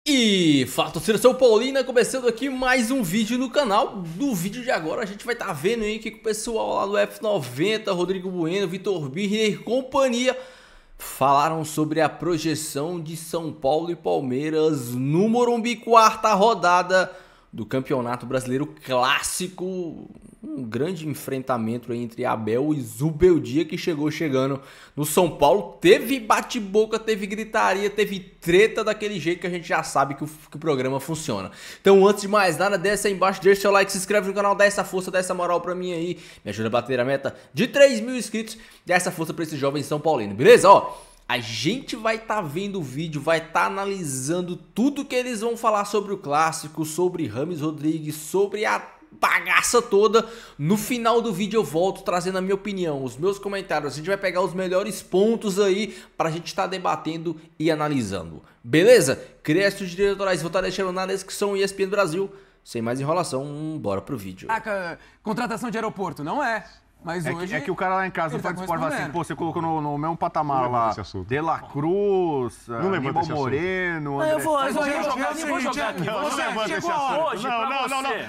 E fala, torcida São Paulina, começando aqui mais um vídeo no canal. No vídeo de agora a gente vai estar vendo aí que o pessoal lá do F90, Rodrigo Bueno, Vitor Birner e companhia falaram sobre a projeção de São Paulo e Palmeiras no Morumbi, quarta rodada do Campeonato Brasileiro Clássico. Um grande enfrentamento entre Abel e Zubeldia que chegando no São Paulo. Teve bate-boca, teve gritaria, teve treta daquele jeito que a gente já sabe que o programa funciona. Então, antes de mais nada, desce aí embaixo, deixa seu like, se inscreve no canal, dá essa força, dá essa moral pra mim aí. Me ajuda a bater a meta de 3 mil inscritos. Dá essa força pra esse jovem São Paulino, beleza? Ó, a gente vai estar vendo o vídeo, vai estar analisando tudo que eles vão falar sobre o clássico, sobre Rames Rodrigues, sobre a bagaça toda. No final do vídeo eu volto trazendo a minha opinião, os meus comentários. A gente vai pegar os melhores pontos aí pra gente estar debatendo e analisando. Beleza? Créditos diretorais vou estar deixando na descrição ESPN Brasil. Sem mais enrolação, bora pro vídeo. Contratação de aeroporto, não é? Mas hoje... É que o cara lá em casa não pode falar assim, pô, você colocou no mesmo patamar lá, De La Cruz, Aníbal Moreno, Eu vou jogar aqui.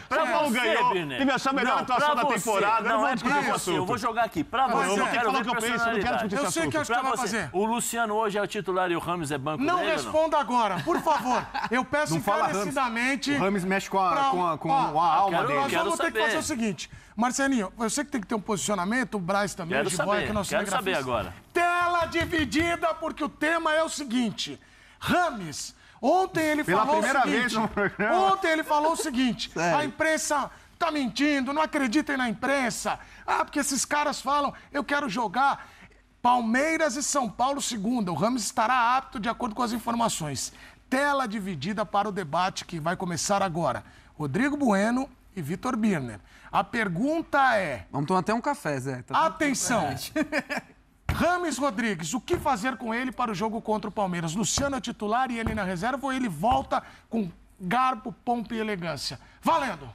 São Paulo ganhou, teve a sua melhor atuação da temporada, eu não vou discutir esse assunto. Eu vou jogar aqui, pra você, eu quero ver personalidade. Eu sei o que você vai fazer. O Luciano hoje é o titular e o Rames é banco Não dele, responda agora, por favor. Eu peço Não fala encarecidamente... O Rames mexe com a alma dele. Nós vamos ter que fazer o seguinte... Marcelinho, eu sei que tem que ter um posicionamento, o Braz também, Quero o Jiboia, saber, que é nosso quero cinegrafista. saber agora. Tela dividida, porque o tema é o seguinte. Rames, ontem ele falou o seguinte... Ontem ele falou o seguinte, a imprensa tá mentindo, não acreditem na imprensa. Ah, porque esses caras falam, eu quero jogar Palmeiras e São Paulo segunda. O Rames estará apto de acordo com as informações. Tela dividida para o debate que vai começar agora. Rodrigo Bueno e Vitor Birner. A pergunta é... Vamos tomar até um café, Zé. Atenção! Rames Rodrigues, o que fazer com ele para o jogo contra o Palmeiras? Luciano é titular e ele na reserva ou ele volta com garbo, pompa e elegância? Valendo!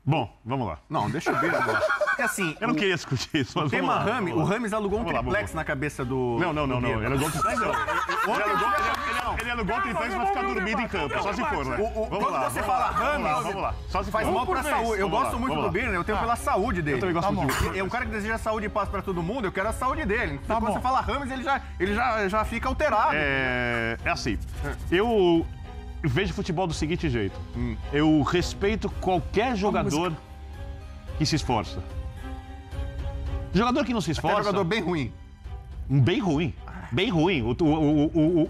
Bom, vamos lá. Não, deixa eu ver agora. Porque assim... Eu não queria discutir isso, mas tema Rames, o Rames alugou um triplex na cabeça do... Não. Ele alugou um triplex. Ele alugou um triplex pra ficar dormindo em campo, só se for, né? Quando você fala Rames, vamos lá. Só se faz mal pra saúde. Eu gosto muito do Birner, eu tenho pela saúde dele. Eu também gosto muito. É um cara que deseja saúde e paz pra todo mundo, eu quero a saúde dele. Tá Quando bom. você fala Rames, ele já fica alterado. É assim, eu vejo futebol do seguinte jeito. Eu respeito qualquer jogador que se esforça. Jogador que não se esforça... É jogador bem ruim. Bem ruim. Bem ruim.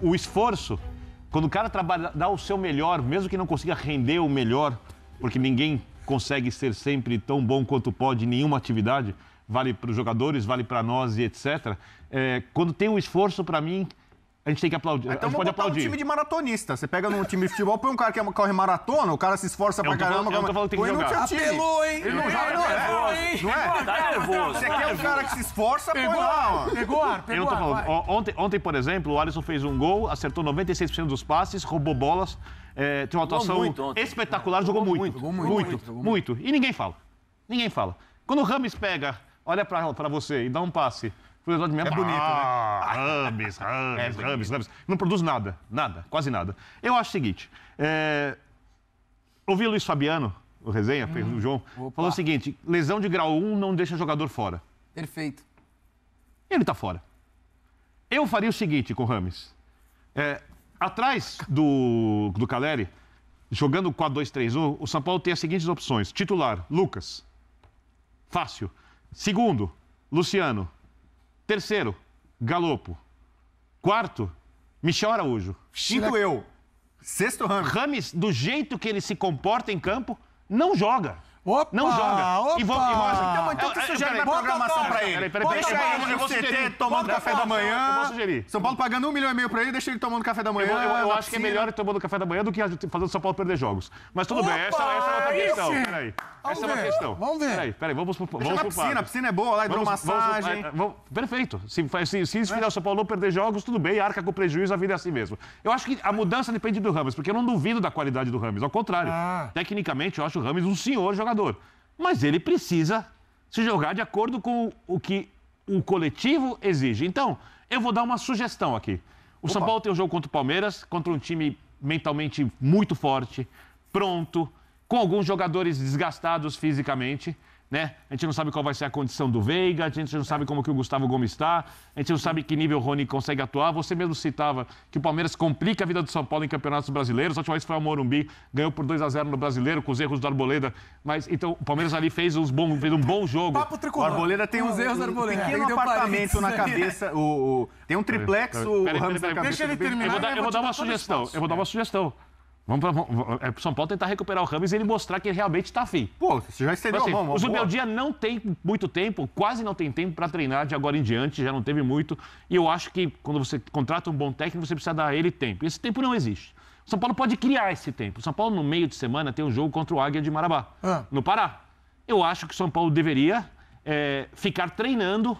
O esforço, quando o cara trabalha, dá o seu melhor, mesmo que não consiga render o melhor, porque ninguém consegue ser sempre tão bom quanto pode em nenhuma atividade, vale para os jogadores, vale para nós e etc. Quando tem um esforço, para mim, a gente tem que aplaudir. Então a gente pode aplaudir. Um time de maratonista. Você pega num time de futebol, põe um cara que corre maratona, o cara se esforça pra caramba. Eu não tô falando que tem que jogar. Apelou, hein? Ele não joga, não é? Tá nervoso. Você quer um cara que se esforça, põe lá, ó. Pegou ar, Eu não tô falando. Ontem, por exemplo, o Alisson fez um gol, acertou 96% dos passes, roubou bolas, tem uma atuação espetacular, jogou muito. E ninguém fala. Quando o Rames pega, olha pra você e dá um passe... É bonito, né? Rames. Não produz nada, quase nada. Eu acho o seguinte, ouvi o Luiz Fabiano, o resenha, fez o João, falou o seguinte, lesão de grau 1 não deixa jogador fora. Perfeito. Ele tá fora. Eu faria o seguinte com o Rames. Atrás do Caleri, jogando 4-2-3-1, o São Paulo tem as seguintes opções. Titular, Lucas. Fácil. Segundo, Luciano. Terceiro, Galopo. Quarto, Michel Araújo. Quinto eu. Sexto Rames. Rames, do jeito que ele se comporta em campo, não joga. Opa, Não joga. Então você sugere uma programação pra ele. Deixa ele no CT tomando café da manhã. Eu vou sugerir. São Paulo pagando 1,5 milhão pra ele, deixa ele tomando café da manhã. Eu acho que é melhor ele tomando café da manhã do que fazendo o São Paulo perder jogos. Mas tudo bem, essa é outra questão. Peraí. Essa é uma questão. Vamos ver. Peraí, vamos pro A piscina é boa lá, hidromassagem. Perfeito. Se fizer o São Paulo não perder jogos, tudo bem, arca com prejuízo, a vida é assim mesmo. Eu acho que a mudança depende do Rames, porque eu não duvido da qualidade do Rames. Ao contrário, tecnicamente eu acho o Rames um senhor jogador. Mas ele precisa se jogar de acordo com o que o coletivo exige. Então, eu vou dar uma sugestão aqui. O São Paulo tem um jogo contra o Palmeiras, contra um time mentalmente muito forte, pronto, com alguns jogadores desgastados fisicamente, né? A gente não sabe qual vai ser a condição do Veiga, a gente não sabe como que o Gustavo Gomes está, a gente não sabe que nível o Rony consegue atuar. Você mesmo citava que o Palmeiras complica a vida do São Paulo em campeonatos brasileiros. A última vez foi ao Morumbi, ganhou por 2-0 no Brasileiro, com os erros do Arboleda. Mas, então, o Palmeiras ali fez um bom jogo. Papo tricolor. O Arboleda tem os erros do Arboleda. pequeno apartamento na cabeça. Tem um triplex, o Ramos na cabeça. Deixa ele terminar. Eu vou dar uma sugestão. Vamos pro São Paulo tentar recuperar o Ramos e ele mostrar que ele realmente está afim. Pô, você já estendeu a mão. O Zubeldia não tem muito tempo, quase não tem tempo para treinar de agora em diante, já não teve muito. E eu acho que quando você contrata um bom técnico, você precisa dar a ele tempo. E esse tempo não existe. O São Paulo pode criar esse tempo. O São Paulo, no meio de semana, tem um jogo contra o Águia de Marabá, no Pará. Eu acho que o São Paulo deveria ficar treinando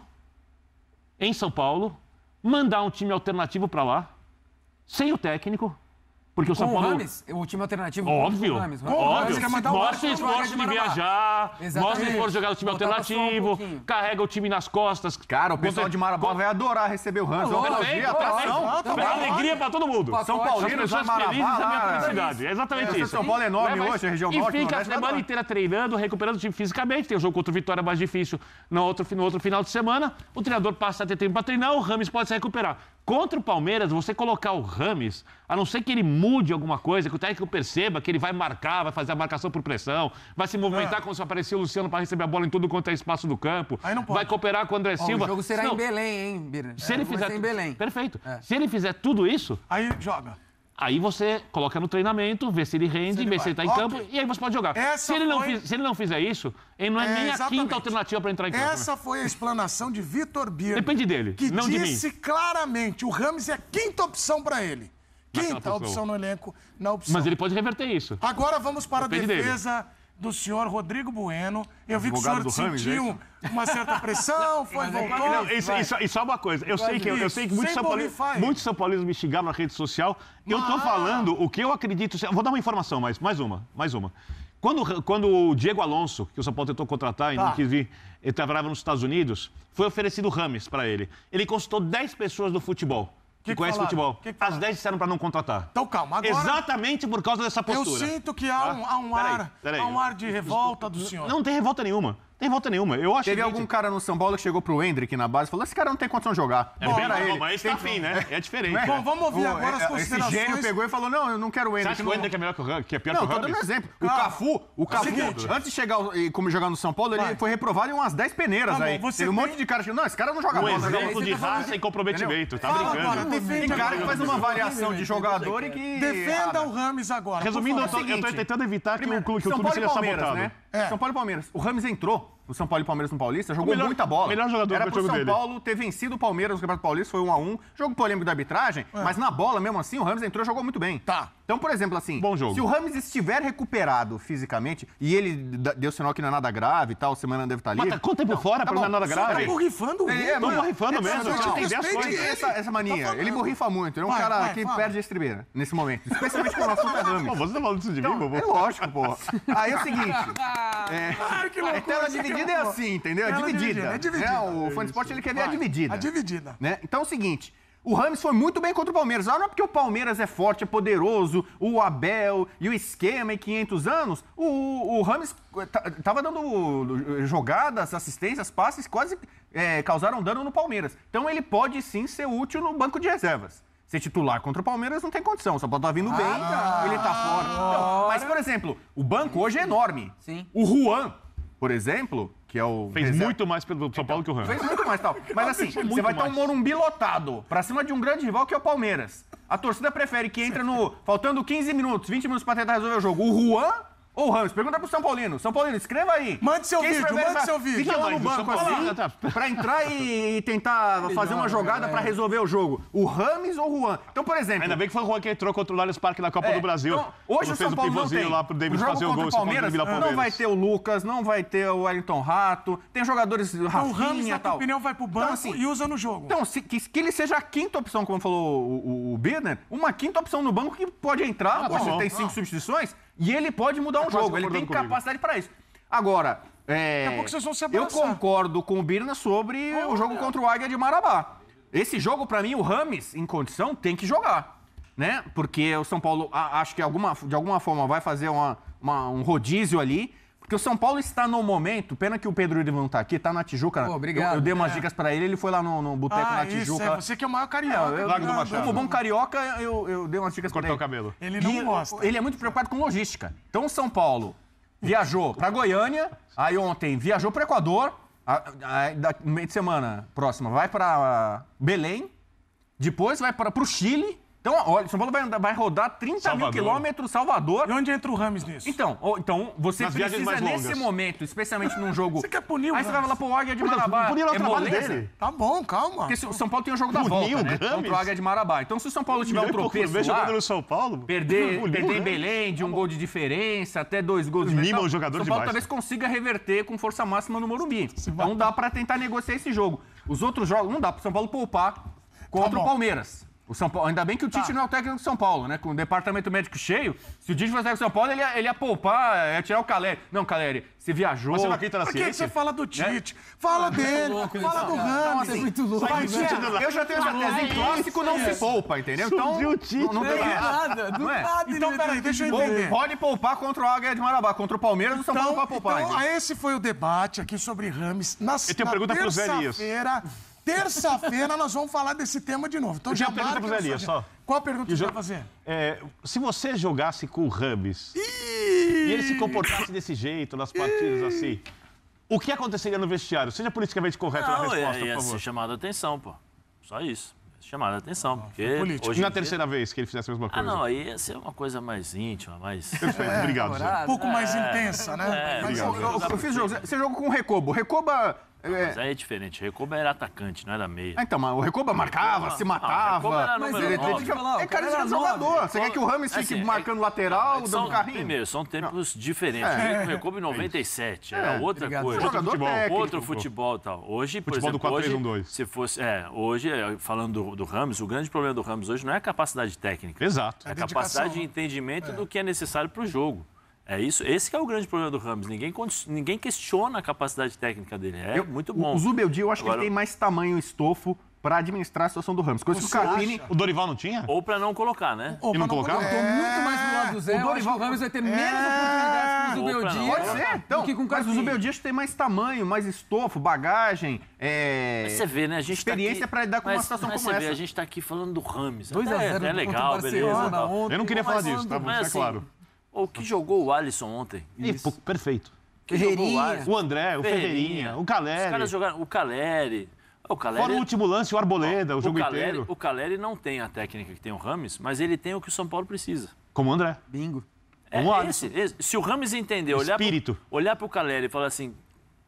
em São Paulo, mandar um time alternativo para lá, sem o técnico. Porque o São Paulo... o Rames, o time alternativo... Óbvio, óbvio. Mostra o esforço de viajar, mostra o esforço de jogar no time alternativo, carrega o time nas costas. Cara, o pessoal de Marabá vai adorar receber o Ramos. Alegria pra todo mundo. São Paulinos vai felizes da minha felicidade. É exatamente isso. São Paulo é enorme hoje, a região norte. E fica a semana inteira treinando, recuperando o time fisicamente. Tem o jogo contra o Vitória mais difícil no outro final de semana. O treinador passa a ter tempo pra treinar, o Rames pode se recuperar. Contra o Palmeiras, você colocar o Rames, a não ser que ele mude alguma coisa, que o técnico perceba que ele vai marcar, vai fazer a marcação por pressão, vai se movimentar como se aparecer o Luciano para receber a bola em tudo quanto é espaço do campo, vai cooperar com o André Silva. O jogo será em Belém, hein, Bira? Se ele fizer em Belém. Perfeito. Se ele fizer tudo isso... Aí joga. Aí você coloca no treinamento, vê se ele rende, vê se ele está em campo, e aí você pode jogar. Se ele não fizer isso, ele não é nem a quinta alternativa para entrar em campo. Essa foi a explanação de Vitor Birner. Depende dele, que não de mim. disse claramente, o Rames é a quinta opção para ele. Quinta opção no elenco, na opção. Mas ele pode reverter isso. Agora vamos para a defesa do senhor Rodrigo Bueno. Eu vi que o senhor sentiu uma certa pressão, voltou. Isso é uma coisa. Eu sei que muitos São Paulinos me xingaram na rede social. Eu estou falando o que eu acredito. Eu vou dar uma informação, mais uma. Quando o Diego Alonso, que o São Paulo tentou contratar e não quis vir, ele trabalhava nos Estados Unidos, foi oferecido o Rames para ele. Ele consultou 10 pessoas do futebol. Que conhece futebol. As 10 disseram para não contratar. Então calma, agora... Exatamente por causa dessa postura. Eu sinto que há um ar de revolta do senhor. Não tem revolta nenhuma. Tem volta nenhuma. Eu acho Teve algum cara no São Paulo que chegou pro Hendrick na base e falou: esse cara não tem condição de jogar. Mas esse tá afim, né? É diferente. Bom, vamos ouvir agora as considerações. Esse gênio pegou e falou: não, eu não quero o Hendrick. Você acha que o Hendrick é melhor que o Ramos? Que é pior que o Ramos? Não, tô dando um exemplo. O Cafu, antes de chegar e como jogar no São Paulo, ele foi reprovado em umas 10 peneiras aí. Teve um monte de cara que não, esse cara não joga bola. Um exemplo de raça e comprometimento. Tá brincando. Tem cara que faz uma variação de jogador e que... Defenda o Rames agora. Resumindo, eu tô tentando evitar que o clube seja sabotado. São Paulo e Palmeiras. O Rames entrou no São Paulo e Palmeiras no Paulista, jogou muita bola. O melhor jogador Era do pro jogo São dele. Paulo ter vencido o Palmeiras no Campeonato Paulista, foi 1-1. Jogo polêmico da arbitragem, mas na bola, mesmo assim, o Rames entrou e jogou muito bem. Tá. Então, por exemplo, assim, bom jogo. Se o Rames estiver recuperado fisicamente, e ele deu sinal que não é nada grave e tal, semana deve estar livre... Mas quanto tempo fora pra não é nada grave? Tá borrifando ele. Tô borrifando mesmo. Essa mania. Ele borrifa muito. Ele é um cara que perde a estribeira nesse momento. Especialmente quando o assunto é Rames. Você tá falando isso de mim, vovô? É lógico, pô. Aí é o seguinte... A tela dividida é assim, entendeu? É dividida. O Fã de Esporte, ele quer ver a dividida. A dividida. Né? Então é o seguinte... O Rames foi muito bem contra o Palmeiras. Não é porque o Palmeiras é forte, é poderoso, o Abel e o esquema em 500 anos. O Rames tava dando jogadas, assistências, passes, quase causaram dano no Palmeiras. Então ele pode sim ser útil no banco de reservas. Ser titular contra o Palmeiras não tem condição. O São Paulo tá vindo bem, ele tá fora. Então, mas, por exemplo, o banco hoje é enorme. Sim. O Juan, por exemplo... que é o fez muito mais pelo São Paulo que o Ramos. Fez muito mais, tal. Mas assim, você vai ter um Morumbi lotado pra cima de um grande rival que é o Palmeiras. A torcida prefere que entre faltando 15 minutos, 20 minutos pra tentar resolver o jogo. O Juan ou o Ramos? Pergunta pro São Paulino. São Paulino, escreva aí. Mande seu vídeo. Fica lá no banco assim, pra entrar e tentar fazer uma jogada pra resolver o jogo. O Ramos ou o Juan? Então, por exemplo... Ainda bem que foi o Juan que entrou contra o Allianz Parque na Copa do Brasil. Então, hoje o São Paulo não tem. Lá pro David fazer o gol. O Palmeiras não vai ter o Lucas, não vai ter o Wellington Rato, tem jogadores Rafinha o Ramos, na tua opinião, vai pro banco então, assim, e usa no jogo. Então, que ele seja a quinta opção, como falou o Birner, uma quinta opção no banco que pode entrar, você tem 5 substituições, e ele pode mudar um jogo, ele tem capacidade para isso. Agora, daqui a pouco vocês vão se abraçar. Eu concordo com o Birner sobre o jogo contra o Águia de Marabá. esse jogo, pra mim, o Rames, em condição, tem que jogar. Né? Porque o São Paulo, acho que de alguma forma vai fazer um rodízio ali. Porque o São Paulo está no momento, pena que o Pedro Ivan não está aqui, está na Tijuca. Obrigado. Eu dei umas dicas para ele foi lá no boteco na Tijuca. Você que é o maior carioca. Como bom carioca, eu dei umas dicas para ele. Cortar o cabelo. Ele não gosta. Ele é muito preocupado com logística. Então o São Paulo viajou para Goiânia, aí ontem viajou para o Equador, no meio de semana próxima vai para Belém, depois vai para o Chile. Então, olha, São Paulo vai rodar 30 mil quilômetros, Salvador. E onde entra o Rames nisso? Então você precisa, nesse momento, especialmente num jogo... Você quer punir o Aí você vai lá pro Águia de Marabá. Punir o trabalho dele. Tá bom, calma. Porque o São Paulo tem o jogo da volta, né? Contra o Águia de Marabá. Então, se o São Paulo tiver um tropeço lá... no São Paulo? Perder em Belém de um gol de diferença, até 2 gols de diferença. Mima o jogador São de Paulo baixo. talvez consiga reverter com força máxima no Morumbi. Então, dá pra tentar negociar esse jogo. Os outros jogos, não dá pro São Paulo poupar contra o Palmeiras. O São Paulo, ainda bem que o Tite não é o técnico do São Paulo, né? Com o departamento médico cheio, se o Tite fosse técnico do São Paulo, ele ia poupar, ia tirar o Caleri. Não, Caleri, você viajou. Você não acredita na Por que ciência? você fala do Tite? Fala dele, fala do Rames. É muito louco. Eu já tenho certeza, em clássico não se poupa, entendeu? Então, não tem nada, do nada. Então, peraí, deixa eu entender. Pode poupar contra o Águia de Marabá, contra o Palmeiras, o São Paulo vai poupar. Então, esse foi o debate aqui sobre Rames. Eu tenho pergunta pro Zé Elias. Terça-feira nós vamos falar desse tema de novo. Então, Eu tenho uma pergunta pro Zé Elias, só. Qual a pergunta que você vai fazer? Se você jogasse com o Rames e ele se comportasse desse jeito, nas partidas assim, o que aconteceria no vestiário? Seja politicamente correto na resposta, por ia favor. ser chamado a atenção, pô. Só isso. Chamado a atenção, porque Hoje na terceira vez que ele fizesse a mesma coisa. não, aí ia ser uma coisa mais íntima, mais... Perfeito, obrigado, Zé. Um pouco mais intensa, né? Eu fiz jogo. Você jogou com o Recobo. O Recoba... Mas aí é diferente. O Recoba era atacante, não era meia. Então, mas o Recoba marcava, se matava. Mas ele é cara de jogador. Você quer que o Rames fique marcando lateral, dando carrinho? Primeiro, são tempos diferentes. O Recoba em 97 era outra coisa. Jogador técnico, Outro futebol e tal. Hoje, por Futebol exemplo, do 4-3-1-2. se fosse... hoje, falando do Rames, o grande problema do Rames hoje não é a capacidade técnica. Exato. É a capacidade de entendimento do que é necessário para o jogo. É isso, esse que é o grande problema do Rames. Ninguém questiona a capacidade técnica dele. Muito bom. O Zubeldia, eu acho que ele tem mais tamanho e estofo para administrar a situação do Ramos. Coisa que o Carpini... O Dorival não tinha? Ou para não colocar, né? E não colocava? Eu tô muito mais do lado do Zé. Eu acho que o Rames vai ter menos oportunidades com o Zubeldia. Pode ser, então. Do que com o Mas o Carpini. Zubeldia acho que tem mais tamanho, mais estofo, bagagem, Mas você vê, né? A gente experiência para lidar com uma situação como você essa. Vê, a gente tá aqui falando do Rames. 2 a 0 É legal, beleza. Tal. Eu não queria falar disso, tá? Mas É assim, claro. o que jogou o Alisson ontem? Perfeito. Que jogou o Ferreirinha. Alisson? O André, o Ferreirinha, o Caleri. Os caras jogaram... O Caleri... Fora o último lance, o Arboleda, o jogo inteiro. O Caleri não tem a técnica que tem o Rames, mas ele tem o que o São Paulo precisa. Como o André. Bingo. Se o Rames entender, olhar pro Caleri e falar assim,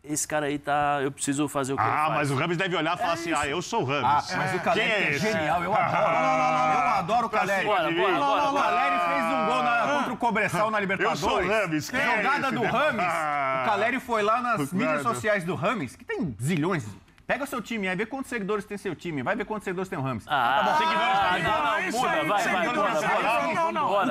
esse cara aí tá... Eu preciso fazer o que ele faz. Mas o Rames deve olhar e falar assim, eu sou o Rames. Mas o Caleri é genial, eu adoro. Eu adoro o Caleri. Bora. O Caleri fez um gol contra o Cobressal na Libertadores. Eu sou o Rames. Jogada do Rames. O Caleri foi lá nas mídias sociais do Rames, que tem zilhões. Pega o seu time aí, vê quantos seguidores tem seu time. Vai ver quantos seguidores tem o Rames. Bora.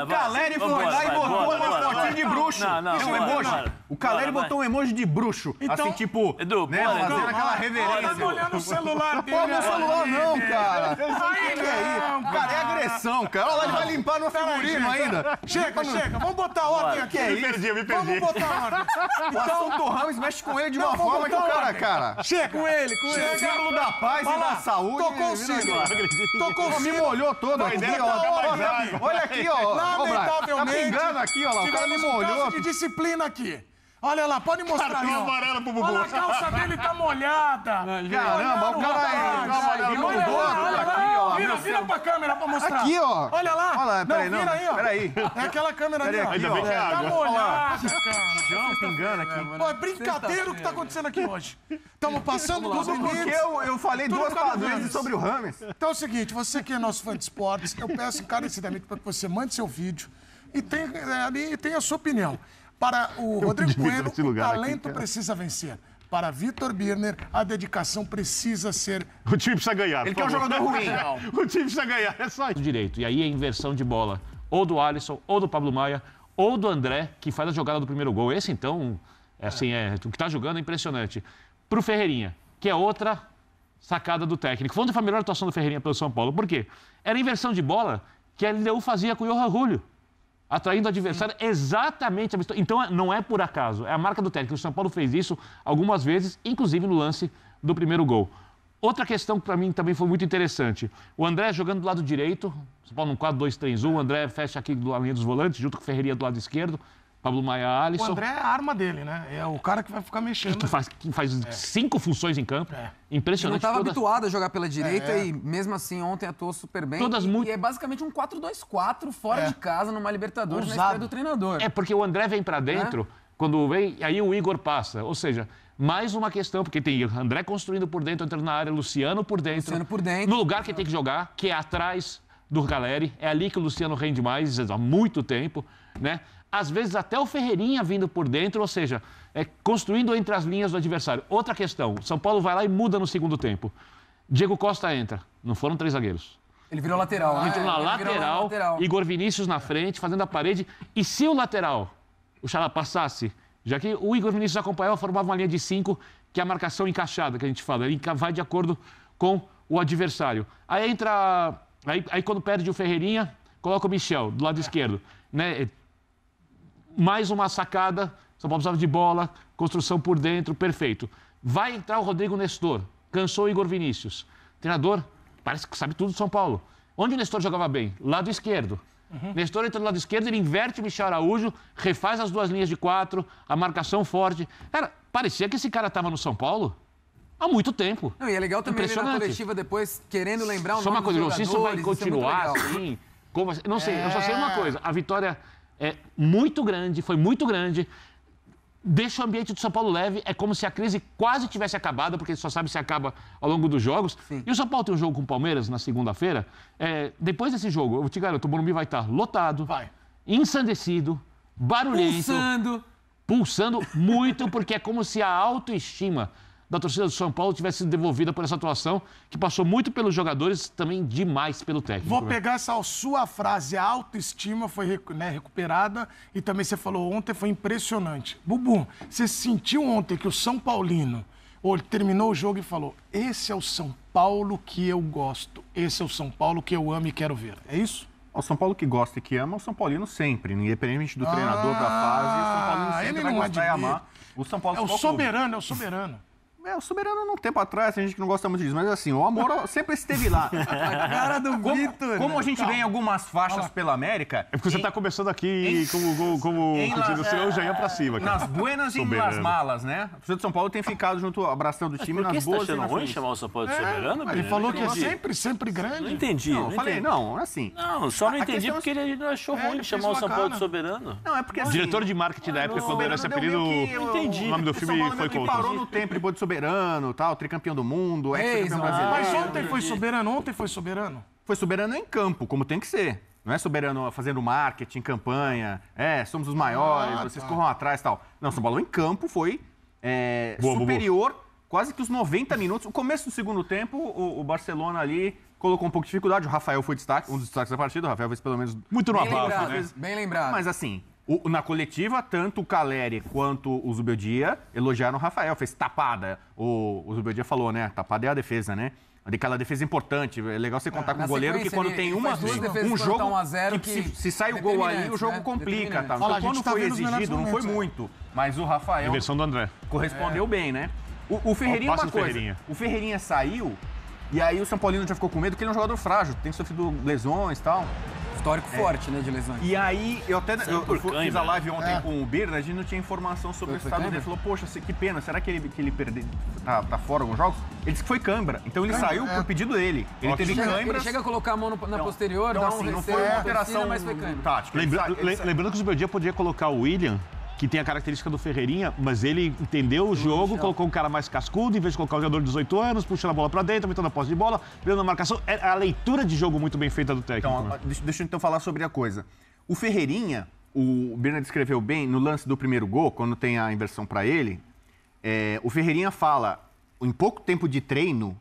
O Caleri foi lá e botou um fotinho de bruxo. Um emoji. O Caleri botou um emoji de bruxo. Assim, tipo, Edu, fazendo aquela Tá reverência. olhando o celular dele. Pô, meu celular não, cara. Não, Cara, é agressão, cara. Olha lá, ele vai limpar no figurino ainda. Chega. Vamos botar ordem aqui. Me perdi. Vamos botar ordem. O assunto Rames mexe com ele de uma vamos forma que o botar cara, ordem. cara... Chega. Com ele. Símbolo da paz e da saúde. Tocou o sino. Me molhou todo aqui, ó. Olha aqui, ó. Lamentavelmente. Tá pingando aqui, ó. O cara me tivemos um molhou. caso de disciplina aqui. Olha lá, pode mostrar aí. Cartão ó. amarelo pro Bubu. Olha, a calça dele tá molhada. Caramba, o cara me moldou aqui, ó. Vira pra câmera pra mostrar. Aqui, ó. Olha lá. Olha lá, peraí, vira aí, ó. Peraí. É aquela câmera ali, ó. Ainda bem que é Tá água. molhada, cara. Chão pingando aqui. Pô, é brincadeira o que tá acontecendo aqui hoje. Estamos passando dos Porque limites. eu falei Tudo duas por causa do vezes Rames. sobre o Rames. Então é o seguinte, você que é nosso fã de esportes, eu peço encarecidamente para que você mande seu vídeo e tenha a sua opinião. Para o Rodrigo devia Bueno, nesse o lugar aqui, talento cara. precisa vencer. Para Vitor Birner, a dedicação precisa ser... O time precisa ganhar. Ele quer um jogador ruim. O time precisa ganhar, é só isso. Direito. E aí é inversão de bola. Ou do Alisson, ou do Pablo Maia, ou do André, que faz a jogada do primeiro gol. Esse, então, o que tá jogando é impressionante. Pro Ferreirinha, que é outra sacada do técnico. Foi onde foi a melhor atuação do Ferreirinha pelo São Paulo. Por quê? Era a inversão de bola que a LDU fazia com o Johan Julio, atraindo o adversário exatamente. Então, não é por acaso, é a marca do técnico. O São Paulo fez isso algumas vezes, inclusive no lance do primeiro gol. Outra questão que para mim também foi muito interessante. O André jogando do lado direito, São Paulo num 4-2-3-1, o André fecha aqui na linha dos volantes, junto com o Ferreirinha do lado esquerdo, Pablo Maia, Alisson. O André é a arma dele, né? É o cara que vai ficar mexendo. Que faz 5 funções em campo. Impressionante. Ele não estava habituado a jogar pela direita e mesmo assim ontem atuou super bem. E é basicamente um 4-2-4 fora de casa, numa Libertadores, na estreia do treinador. É porque o André vem para dentro, quando vem, aí o Igor passa. Ou seja, mais uma questão, porque tem André construindo por dentro, entrando na área, Luciano por dentro. No lugar que tem que jogar, que é atrás do Caleri. É ali que o Luciano rende mais, há muito tempo, né? Às vezes até o Ferreirinha vindo por dentro, ou seja, construindo entre as linhas do adversário. Outra questão, São Paulo vai lá e muda no segundo tempo. Diego Costa entra, não foram 3 zagueiros. Ele virou lateral, né? Entrou na lateral, Igor Vinícius na frente, fazendo a parede. E se o lateral, o Xará, passasse, já que o Igor Vinícius acompanhava, formava uma linha de 5, que é a marcação encaixada, que a gente fala. Ele vai de acordo com o adversário. Aí entra... Aí quando perde o Ferreirinha, coloca o Michel do lado esquerdo, né? Mais uma sacada, São Paulo precisava de bola, construção por dentro, perfeito. Vai entrar o Rodrigo Nestor, cansou o Igor Vinícius. Treinador, parece que sabe tudo do São Paulo. Onde o Nestor jogava bem? Lado esquerdo. Nestor entra do lado esquerdo, ele inverte o Michel Araújo, refaz as 2 linhas de 4, a marcação forte. Cara, parecia que esse cara estava no São Paulo há muito tempo. Não, e é legal também ele na coletiva depois, querendo lembrar o nome dos jogadores. Só uma coisa, isso vai continuar assim? Não sei, eu só sei uma coisa. A vitória é muito grande, foi muito grande. Deixa o ambiente do São Paulo leve. É como se a crise quase tivesse acabado, porque só sabe se acaba ao longo dos jogos. Sim. E o São Paulo tem um jogo com o Palmeiras na segunda-feira. Depois desse jogo, eu te garanto, o Morumbi vai estar lotado, ensandecido, barulhento. Pulsando muito, porque é como se a autoestima da torcida do São Paulo tivesse sido devolvida por essa atuação, que passou muito pelos jogadores, também demais pelo técnico. Vou pegar essa sua frase, a autoestima foi recuperada, e também você falou ontem, foi impressionante. Bubu, você sentiu ontem que o São Paulino terminou o jogo e falou: esse é o São Paulo que eu gosto, esse é o São Paulo que eu amo e quero ver. É isso? O São Paulo que gosta e que ama é o São Paulino sempre, independente do treinador, da fase, o São Paulino sempre vai gostar e amar. O São Paulo é o soberano, é o soberano. O soberano não tem tempo atrás, tem gente que não gosta muito disso, mas assim, o amor sempre esteve lá. A cara do Vitor. Como a gente vê em algumas faixas pela América... É porque você está começando aqui como eu já ia pra cima. Cara. Nas buenas e nas malas, né? O torcedor de São Paulo tem ficado junto, abraçando o time nas boas e nas ruins. Chamar o São Paulo de soberano? Ele falou que é sempre grande. Não entendi. Não, eu falei, não, assim... Não, só não entendi porque ele não achou ruim chamar o São Paulo de soberano. Não, é porque assim... Diretor de marketing da época, quando era esse apelido, o nome do filme foi contra. Ele parou no tempo, ele pôde soberano, tal, tricampeão do mundo, ex-campeão brasileiro. Mas ontem foi soberano? Foi soberano em campo, como tem que ser. Não é soberano fazendo marketing, campanha, somos os maiores, vocês corram atrás e tal. Não, São Paulo em campo foi superior, quase que os 90 minutos. O começo do segundo tempo, o Barcelona ali colocou um pouco de dificuldade. O Rafael foi um dos destaques da partida. O Rafael fez pelo menos muito no abafo, né? Bem lembrado. Mas assim... Na coletiva, tanto o Caleri quanto o Zubeldia elogiaram o Rafael, fez tapada. O Zubeldia falou, né? Tapada é a defesa, né? Aquela defesa importante. É legal você contar com o goleiro que quando tem um jogo, se sai o gol ali, o jogo complica. Tá? Então, quando foi exigido, não foi muito. Mas o Rafael... Inversão do André. Correspondeu bem, né? O Ferreirinha, uma coisa. O Ferreirinha saiu e aí o São Paulino já ficou com medo, porque ele é um jogador frágil, tem sofrido lesões e tal. Histórico forte, né, de lesões. E aí, eu fiz a live ontem com o Birna, a gente não tinha informação sobre o estado dele. Ele falou, poxa, que pena, será que ele perdeu, tá fora alguns jogos? Ele disse que foi cãibra, então ele saiu por pedido dele. Ele teve cãibra. Ele chega a colocar a mão na posterior, dá um não foi uma operação mas foi cãibra. Tática. Lembrando que o Zubeldia podia colocar o William, que tem a característica do Ferreirinha, mas ele entendeu o jogo, colocou um cara mais cascudo, em vez de colocar um jogador de 18 anos, puxando a bola pra dentro, aumentando a posse de bola, dando a marcação. É a leitura de jogo muito bem feita do técnico. Então, deixa eu então falar sobre a coisa. O Ferreirinha, o Bernardo descreveu bem no lance do primeiro gol, quando tem a inversão pra ele, o Ferreirinha fala, em pouco tempo de treino,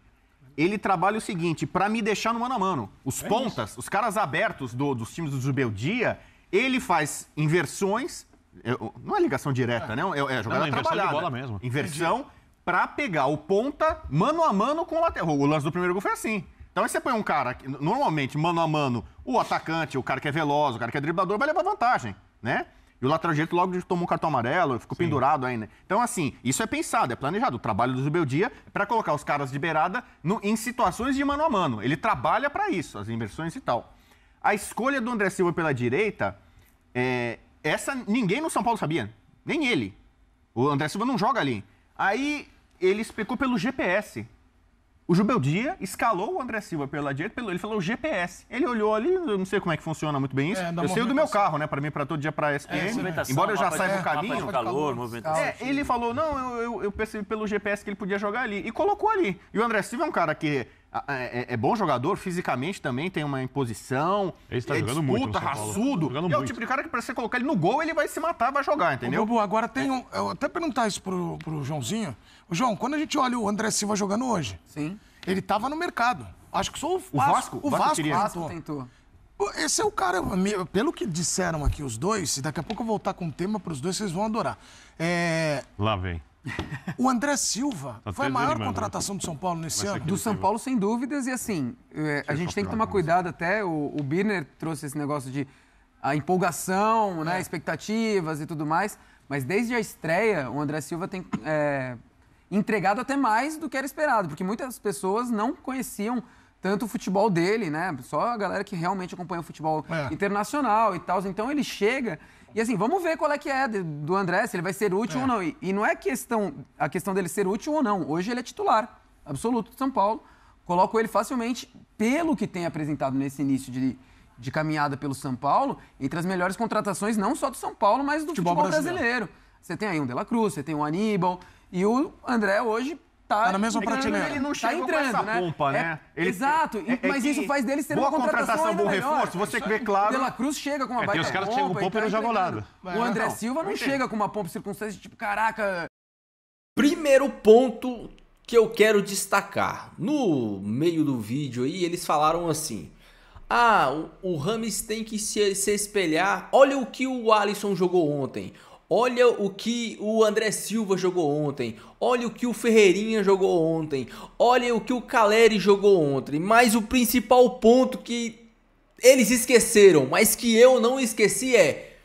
ele trabalha o seguinte, pra me deixar no mano a mano. Os pontas, os caras abertos dos times do Zubeldia, ele faz inversões. Não é ligação direta, né? É jogada trabalhada. De bola mesmo. Inversão para pegar o ponta mano a mano com o lateral. O lance do primeiro gol foi assim. Então aí você põe um cara, que, normalmente, mano a mano, o atacante, o cara que é veloz, o cara que é driblador, vai levar vantagem, né? E o lateral direito logo tomou um cartão amarelo, ficou pendurado ainda. Então, assim, isso é pensado, é planejado. O trabalho do Zubeldia é para colocar os caras de beirada em situações de mano a mano. Ele trabalha para isso, as inversões e tal. A escolha do André Silva pela direita, essa ninguém no São Paulo sabia, nem ele. O André Silva não joga ali. Aí ele explicou pelo GPS. O Zubeldia escalou o André Silva pela direita, ele falou GPS. Ele olhou ali, eu não sei como é que funciona muito bem isso. Eu sei do meu carro, né? Para mim, para todo dia para a SPN. Embora eu já saiba o caminho. Ele falou, não, eu percebi pelo GPS que ele podia jogar ali. E colocou ali. E o André Silva é um cara que é bom jogador, fisicamente também tem uma imposição. Ele está jogando muito, raçudo. É o tipo de cara que para você colocar ele no gol, ele vai se matar, vai jogar, entendeu? Bobo, agora tem eu até perguntar isso pro Joãozinho. João, quando a gente olha o André Silva jogando hoje, sim, ele tava no mercado. Acho que só o Vasco. O Vasco tentou. Esse é o cara, pelo que disseram aqui os dois, e daqui a pouco eu vou voltar com um tema pros dois, vocês vão adorar. Lá vem. O André Silva foi a maior contratação do São Paulo nesse ano? Do São Paulo, sem dúvidas, e assim, a gente tem que tomar cuidado até, o Birner trouxe esse negócio de a empolgação, né, expectativas e tudo mais, mas desde a estreia, o André Silva tem entregado até mais do que era esperado, porque muitas pessoas não conheciam tanto o futebol dele, né, só a galera que realmente acompanha o futebol internacional e tal, então ele chega... E assim, vamos ver qual é que é do André, se ele vai ser útil ou não. E não é a questão dele ser útil ou não. Hoje ele é titular absoluto de São Paulo. Coloco ele facilmente, pelo que tem apresentado nesse início de caminhada pelo São Paulo, entre as melhores contratações não só do São Paulo, mas do futebol brasileiro. Você tem aí um De La Cruz, você tem um Aníbal. E o André hoje... Tá na mesma prateleira. Ele não chega com essa pompa, né? Exato, mas isso faz dele ser uma contratação ainda bom melhor. reforço, você vê claro... O De La Cruz chega com uma baita tem os caras que chegam com pompa e não jogam nada. O André Silva não chega com uma pompa de circunstância, tipo, caraca... Primeiro ponto que eu quero destacar. No meio do vídeo aí, eles falaram assim... o Rames tem que se espelhar... Olha o que o Alisson jogou ontem... Olha o que o André Silva jogou ontem. Olha o que o Ferreirinha jogou ontem. Olha o que o Caleri jogou ontem. Mas o principal ponto que eles esqueceram, mas que eu não esqueci é...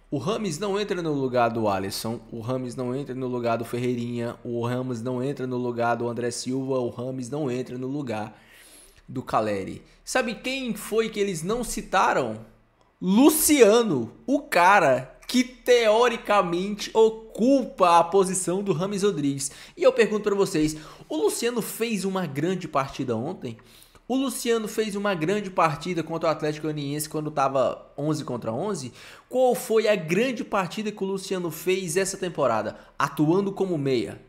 O Rames não entra no lugar do Alisson. O Rames não entra no lugar do Ferreirinha. O Rames não entra no lugar do André Silva. O Rames não entra no lugar do Caleri. Sabe quem foi que eles não citaram? Luciano, o cara que teoricamente ocupa a posição do Rames Rodrigues. E eu pergunto para vocês, o Luciano fez uma grande partida ontem? O Luciano fez uma grande partida contra o Atlético Goianiense quando estava 11 contra 11? Qual foi a grande partida que o Luciano fez essa temporada, atuando como meia?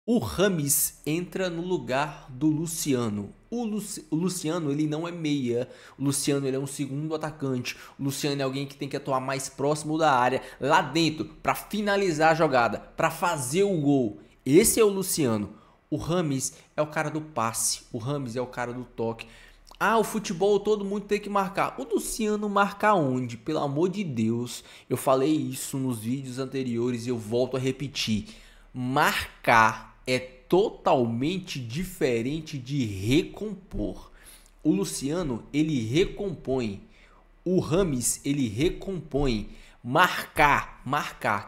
O Rames entra no lugar do Luciano. O Luciano, ele não é meia. O Luciano, ele é um segundo atacante. O Luciano é alguém que tem que atuar mais próximo da área, lá dentro, para finalizar a jogada, para fazer o gol. Esse é o Luciano. O Rames é o cara do passe. O Rames é o cara do toque. O futebol todo mundo tem que marcar. O Luciano marca onde? Pelo amor de Deus. Eu falei isso nos vídeos anteriores e eu volto a repetir. Marcar é totalmente diferente de recompor. O Luciano, ele recompõe. O Rames, ele recompõe. Marcar.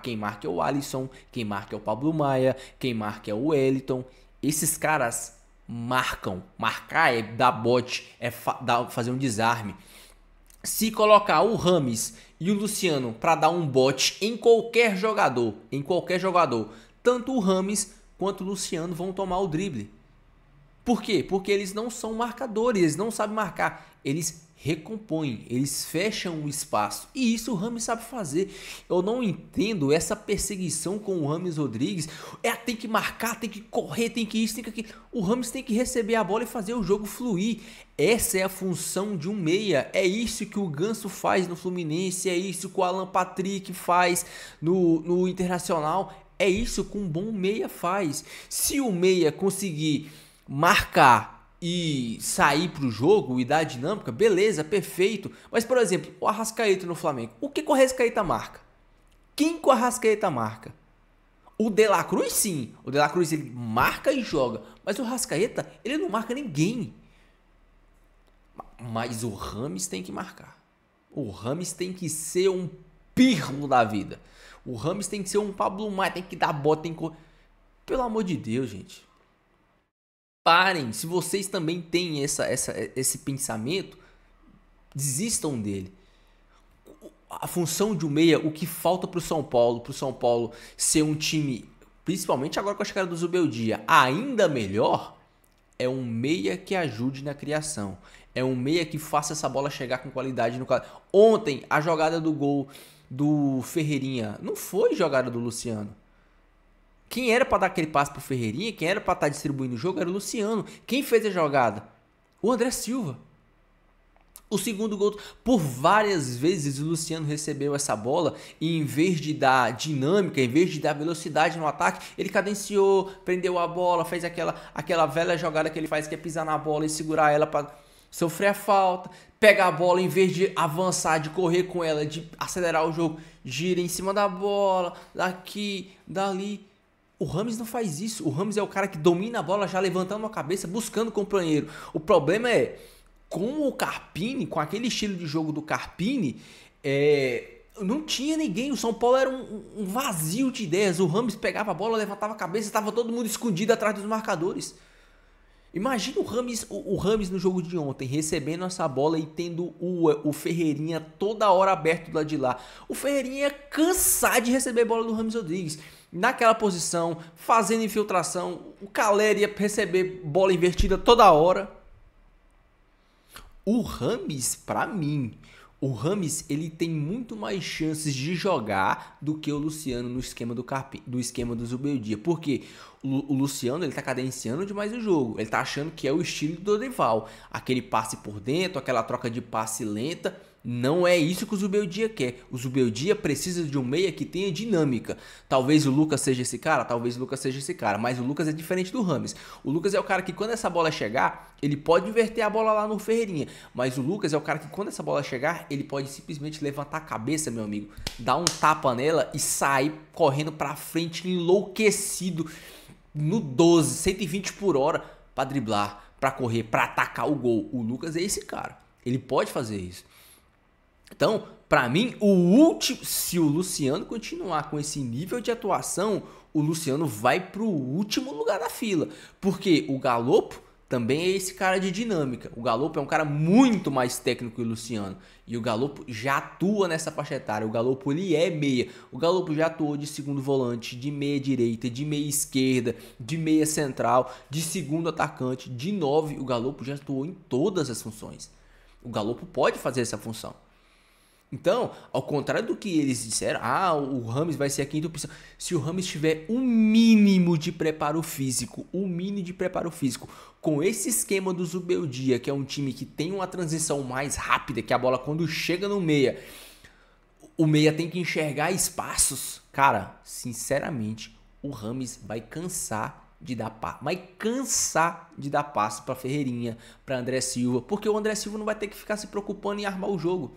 Quem marca é o Alisson, quem marca é o Pablo Maia, quem marca é o Wellington. Esses caras marcam. Marcar é dar bote, é fazer um desarme. Se colocar o Rames e o Luciano para dar um bote em qualquer jogador, tanto o Rames quanto o Luciano vão tomar o drible. Por quê? Porque eles não são marcadores, eles não sabem marcar. Eles recompõem, eles fecham o espaço. E isso o Rames sabe fazer. Eu não entendo essa perseguição com o Rames Rodrigues. Tem que marcar, tem que correr, tem que isso, tem que aquilo. O Rames tem que receber a bola e fazer o jogo fluir. Essa é a função de um meia. É isso que o Ganso faz no Fluminense, é isso que o Alan Patrick faz no Internacional. É isso que um bom meia faz. Se o meia conseguir marcar e sair para o jogo e dar dinâmica, beleza, perfeito. Mas, por exemplo, o Arrascaeta no Flamengo. O que o Arrascaeta marca? Quem que o Arrascaeta marca? O De La Cruz, sim. O De La Cruz, ele marca e joga. Mas o Rascaeta, ele não marca ninguém. Mas o Rames tem que marcar. O Rames tem que ser um Pirlo da vida. O Rames tem que ser um Pablo Maia, tem que dar bota, tem que... Pelo amor de Deus, gente. Parem. Se vocês também têm esse pensamento, desistam dele. A função de um meia, o que falta pro São Paulo ser um time, principalmente agora com a chegada do Zubeldia, ainda melhor, é um meia que ajude na criação. É um meia que faça essa bola chegar com qualidade no cara. Ontem, a jogada do gol do Ferreirinha não foi jogada do Luciano. Quem era para dar aquele passe pro Ferreirinha, quem era para estar distribuindo o jogo era o Luciano. Quem fez a jogada? O André Silva. O segundo gol, por várias vezes o Luciano recebeu essa bola e em vez de dar dinâmica, em vez de dar velocidade no ataque, ele cadenciou, prendeu a bola, fez aquela velha jogada que ele faz, que é pisar na bola e segurar ela para sofrer a falta, pega a bola, em vez de avançar, de correr com ela, de acelerar o jogo, gira em cima da bola, daqui, dali. O Rames não faz isso. O Rames é o cara que domina a bola já levantando a cabeça, buscando o companheiro. O problema é, com o Carpini, com aquele estilo de jogo do Carpini, não tinha ninguém. O São Paulo era um vazio de ideias. O Rames pegava a bola, levantava a cabeça, estava todo mundo escondido atrás dos marcadores. Imagina o Rames no jogo de ontem, recebendo essa bola e tendo o Ferreirinha toda hora aberto do lado de lá. O Ferreirinha ia cansar de receber bola do Rames Rodrigues. Naquela posição, fazendo infiltração, o Calera ia receber bola invertida toda hora. O Rames, pra mim, o Rames, ele tem muito mais chances de jogar do que o Luciano no esquema do esquema do Zubeldia. Porque o Luciano, ele tá cadenciando demais o jogo. Ele tá achando que é o estilo do Dorival. Aquele passe por dentro, aquela troca de passe lenta. Não é isso que o Zubeldia quer. O Zubeldia precisa de um meia que tenha dinâmica. Talvez o Lucas seja esse cara, mas o Lucas é diferente do Rames. O Lucas é o cara que quando essa bola chegar, ele pode inverter a bola lá no Ferreirinha, mas o Lucas é o cara que quando essa bola chegar, ele pode simplesmente levantar a cabeça, meu amigo, dar um tapa nela e sair correndo pra frente enlouquecido no 12, 120 por hora pra driblar, pra correr, pra atacar o gol. O Lucas é esse cara. Ele pode fazer isso. Então, para mim, se o Luciano continuar com esse nível de atuação, o Luciano vai pro último lugar da fila. Porque o Galopo também é esse cara de dinâmica. O Galopo é um cara muito mais técnico que o Luciano. E o Galopo já atua nessa faixa etária. O Galopo, ele é meia. O Galopo já atuou de segundo volante, de meia direita, de meia esquerda, de meia central, de segundo atacante, de 9. O Galopo já atuou em todas as funções. O Galopo pode fazer essa função. Então, ao contrário do que eles disseram, o Rames vai ser a quinta opção. Se o Rames tiver um mínimo de preparo físico, com esse esquema do Zubeldia, que é um time que tem uma transição mais rápida, que a bola quando chega no meia, o meia tem que enxergar espaços. Cara, sinceramente, o Rames vai cansar de dar passe para Ferreirinha, para André Silva, porque o André Silva não vai ter que ficar se preocupando em armar o jogo.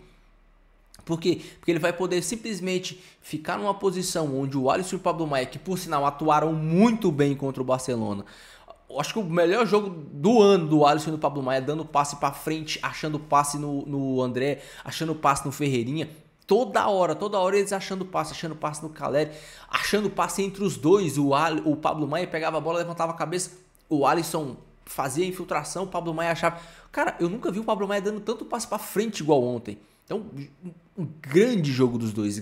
Por quê? Porque ele vai poder simplesmente ficar numa posição onde o Alisson e o Pablo Maia, que por sinal atuaram muito bem contra o Barcelona, acho que o melhor jogo do ano do Alisson e do Pablo Maia, dando passe para frente, achando passe no André, achando passe no Ferreirinha, toda hora eles achando passe no Calera, achando passe entre os dois. O Pablo Maia pegava a bola, levantava a cabeça, o Alisson fazia a infiltração, o Pablo Maia achava... Cara, eu nunca vi o Pablo Maia dando tanto passe para frente igual ontem. Então, um grande jogo dos dois.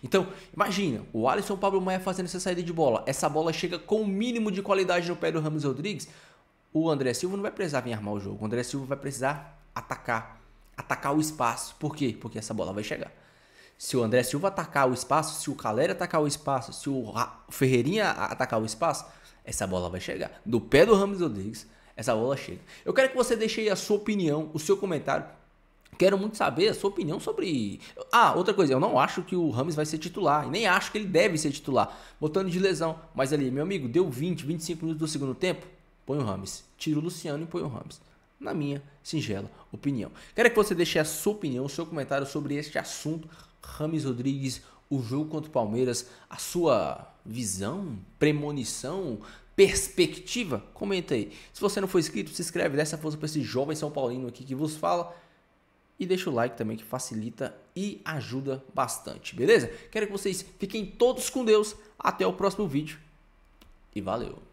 Então, imagina, o Alisson e o Pablo Maia fazendo essa saída de bola. Essa bola chega com o mínimo de qualidade no pé do Rames Rodrigues. O André Silva não vai precisar vir armar o jogo. O André Silva vai precisar atacar o espaço. Por quê? Porque essa bola vai chegar. Se o André Silva atacar o espaço, se o Calera atacar o espaço, se o Ferreirinha atacar o espaço, essa bola vai chegar. Do pé do Rames Rodrigues, essa bola chega. Eu quero que você deixe aí a sua opinião, o seu comentário. Quero muito saber a sua opinião sobre... outra coisa, eu não acho que o Rames vai ser titular, e nem acho que ele deve ser titular, botando de lesão. Mas ali, meu amigo, deu 20, 25 minutos do segundo tempo, põe o Rames. Tira o Luciano e põe o Rames. Na minha singela opinião. Quero que você deixe a sua opinião, o seu comentário sobre este assunto. Rames Rodrigues, o jogo contra o Palmeiras, a sua visão, premonição, perspectiva? Comenta aí. Se você não for inscrito, se inscreve, dá essa força para esse jovem São Paulino aqui que vos fala. E deixa o like também, que facilita e ajuda bastante, beleza? Quero que vocês fiquem todos com Deus. Até o próximo vídeo. E valeu!